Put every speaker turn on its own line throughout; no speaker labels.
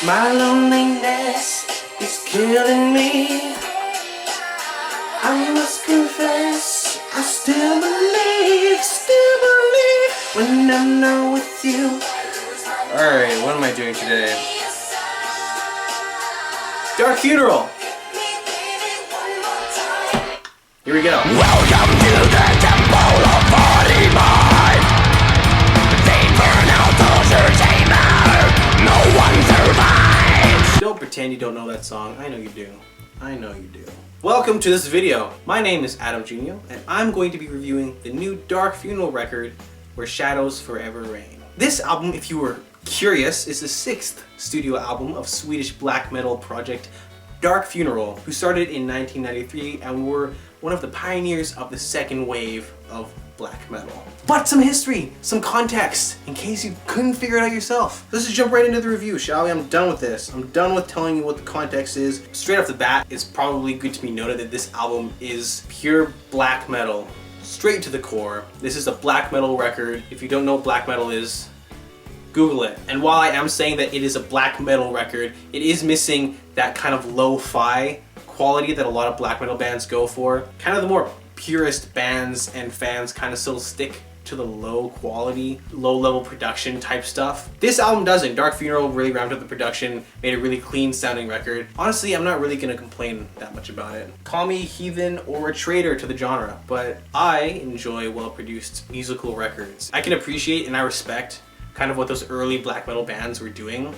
My loneliness is killing me. I must confess, I still believe when I'm not with you. Alright, what am I doing today? Dark Funeral! Here we go.
Welcome to the temple of body mind. They burn out those they matter. No one survives.
Don't pretend you don't know that song. I know you do. I know you do. Welcome to this video. My name is j-j-junio, and I'm going to be reviewing the new Dark Funeral record, Where Shadows Forever Reign. This album, if you were curious, is the 6th studio album of Swedish black metal project Dark Funeral, who started in 1993 and were one of the pioneers of the second wave of black metal. But some history, some context, in case you couldn't figure it out yourself. Let's just jump right into the review, shall we? I'm done with this. I'm done with telling you what the context is. Straight off the bat, it's probably good to be noted that this album is pure black metal, straight to the core. This is a black metal record. If you don't know what black metal is, Google it. And while I am saying that it is a black metal record, it is missing that kind of lo-fi quality that a lot of black metal bands go for. Kind of the more purist bands and fans kind of still stick to the low quality, low level production type stuff. This album doesn't. Dark Funeral really ramped up the production, made a really clean sounding record. Honestly, I'm not really gonna complain that much about it. Call me heathen or a traitor to the genre, but I enjoy well produced musical records. I can appreciate and I respect kind of what those early black metal bands were doing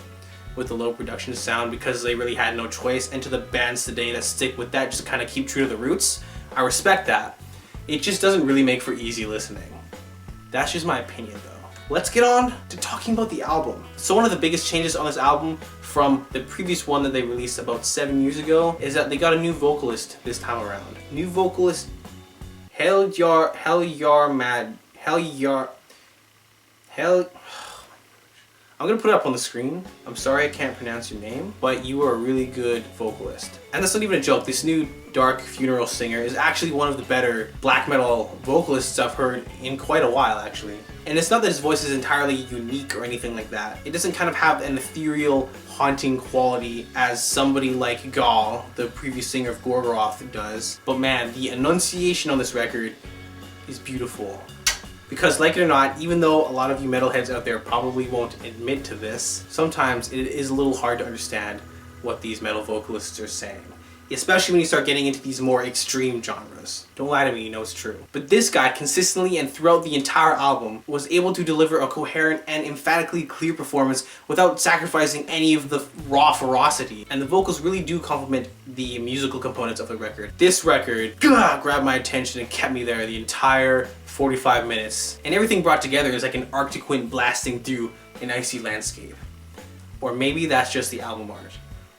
with the low production sound because they really had no choice, and to the bands today that stick with that, just kind of keep true to the roots, I respect that. It just doesn't really make for easy listening. That's just my opinion though. Let's get on to talking about the album. So one of the biggest changes on this album from the previous one that they released about 7 years ago is that they got a new vocalist this time around. New vocalist, I'm gonna put it up on the screen. I'm sorry I can't pronounce your name, but you are a really good vocalist. And that's not even a joke. This new Dark Funeral singer is actually one of the better black metal vocalists I've heard in quite a while, actually. And it's not that his voice is entirely unique or anything like that. It doesn't kind of have an ethereal, haunting quality as somebody like Gal, the previous singer of Gorgoroth, does. But man, the enunciation on this record is beautiful. Because like it or not, even though a lot of you metalheads out there probably won't admit to this, sometimes it is a little hard to understand what these metal vocalists are saying. Especially when you start getting into these more extreme genres. Don't lie to me, you know it's true. But this guy consistently and throughout the entire album was able to deliver a coherent and emphatically clear performance without sacrificing any of the raw ferocity. And the vocals really do complement the musical components of the record. This record grabbed my attention and kept me there the entire 45 minutes. And everything brought together is like an Arctic wind blasting through an icy landscape. Or maybe that's just the album art.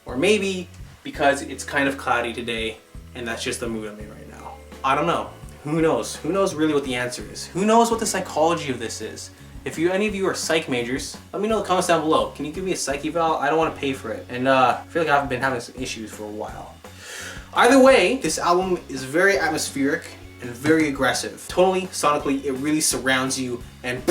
Or maybe because it's kind of cloudy today and that's just the mood I'm in right now. I don't know. Who knows? Who knows really what the answer is? Who knows what the psychology of this is? If any of you are psych majors, let me know in the comments down below. Can you give me a psych eval? I don't want to pay for it. And I feel like I've been having some issues for a while. Either way, this album is very atmospheric and very aggressive. Tonally, sonically, it really surrounds you and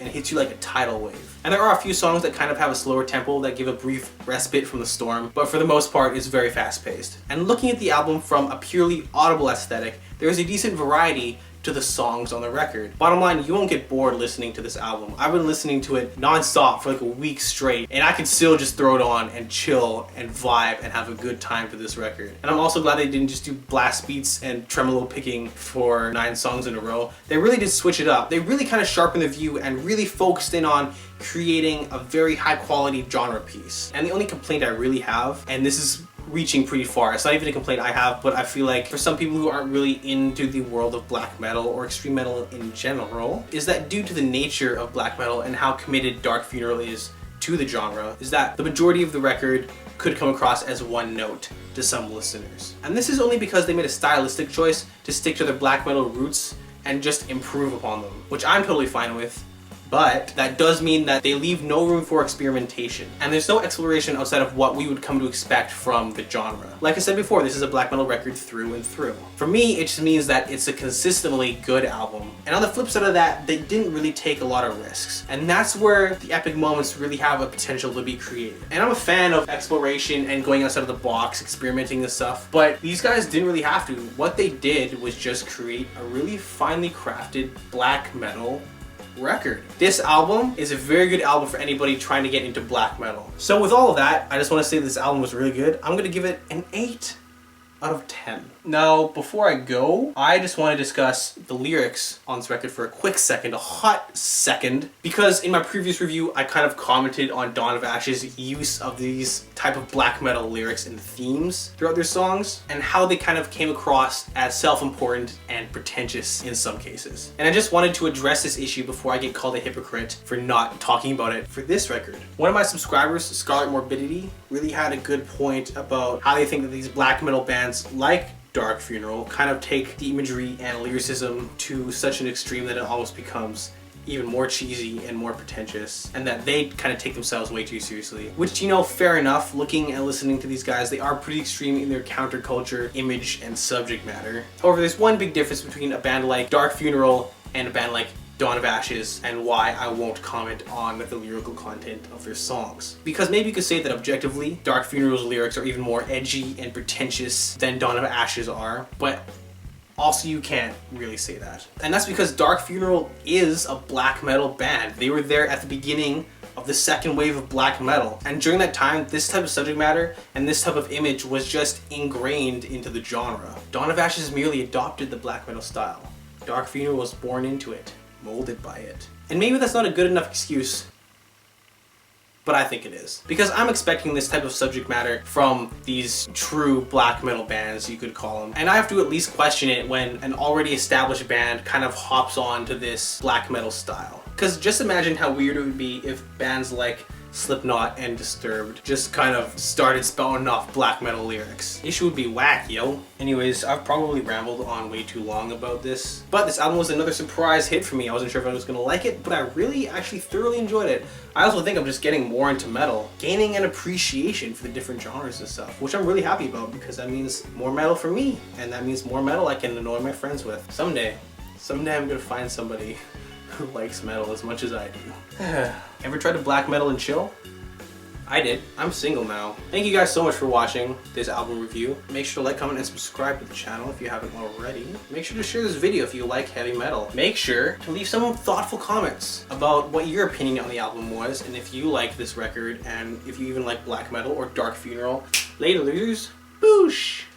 hits you like a tidal wave. And there are a few songs that kind of have a slower tempo that give a brief respite from the storm, but for the most part it's very fast paced. And looking at the album from a purely audible aesthetic, there is a decent variety to the songs on the record. Bottom line, you won't get bored listening to this album. I've been listening to it non-stop for like a week straight, and I can still just throw it on and chill and vibe and have a good time to this record. And I'm also glad they didn't just do blast beats and tremolo picking for 9 songs in a row. They really did switch it up. They really kind of sharpened the view and really focused in on creating a very high quality genre piece. And the only complaint I really have, and this is reaching pretty far, it's not even a complaint I have, but I feel like for some people who aren't really into the world of black metal or extreme metal in general, is that due to the nature of black metal and how committed Dark Funeral is to the genre, is that the majority of the record could come across as one note to some listeners. And this is only because they made a stylistic choice to stick to their black metal roots and just improve upon them, which I'm totally fine with. but that does mean that they leave no room for experimentation. And there's no exploration outside of what we would come to expect from the genre. Like I said before, this is a black metal record through and through. For me, it just means that it's a consistently good album. And on the flip side of that, they didn't really take a lot of risks. And that's where the epic moments really have a potential to be created. And I'm a fan of exploration and going outside of the box, experimenting with stuff, but these guys didn't really have to. What they did was just create a really finely crafted black metal record. This album is a very good album for anybody trying to get into black metal. So with all of that, I just want to say this album was really good. I'm gonna give it an 8 out of 10. Now, before I go, I just want to discuss the lyrics on this record for a quick second, a hot second, because in my previous review, I kind of commented on Dawn of Ash's use of these type of black metal lyrics and themes throughout their songs, and how they kind of came across as self-important and pretentious in some cases. And I just wanted to address this issue before I get called a hypocrite for not talking about it for this record. One of my subscribers, Scarlet Morbidity, really had a good point about how they think that these black metal bands like Dark Funeral kind of take the imagery and lyricism to such an extreme that it almost becomes even more cheesy and more pretentious, and that they kind of take themselves way too seriously. Which, you know, fair enough. Looking and listening to these guys, they are pretty extreme in their counterculture, image, and subject matter. However, there's one big difference between a band like Dark Funeral and a band like Dawn of Ashes, and why I won't comment on the lyrical content of their songs. Because maybe you could say that objectively, Dark Funeral's lyrics are even more edgy and pretentious than Dawn of Ashes are, but also you can't really say that. And that's because Dark Funeral is a black metal band. They were there at the beginning of the second wave of black metal. And during that time, this type of subject matter and this type of image was just ingrained into the genre. Dawn of Ashes merely adopted the black metal style. Dark Funeral was born into it, molded by it. And maybe that's not a good enough excuse, but I think it is. Because I'm expecting this type of subject matter from these true black metal bands, you could call them. And I have to at least question it when an already established band kind of hops on to this black metal style. Because just imagine how weird it would be if bands like Slipknot and Disturbed just kind of started spouting off black metal lyrics. Issue would be whack, yo. Anyways, I've probably rambled on way too long about this, but this album was another surprise hit for me. I wasn't sure if I was gonna like it, but I really actually thoroughly enjoyed it. I also think I'm just getting more into metal, gaining an appreciation for the different genres and stuff, which I'm really happy about because that means more metal for me, and that means more metal I can annoy my friends with. Someday I'm gonna find somebody who likes metal as much as I do. Ever tried to black metal and chill? I did. I'm single now. Thank you guys so much for watching this album review. Make sure to like, comment, and subscribe to the channel if you haven't already. Make sure to share this video if you like heavy metal. Make sure to leave some thoughtful comments about what your opinion on the album was, and if you like this record, and if you even like black metal or Dark Funeral. Later, losers. Boosh!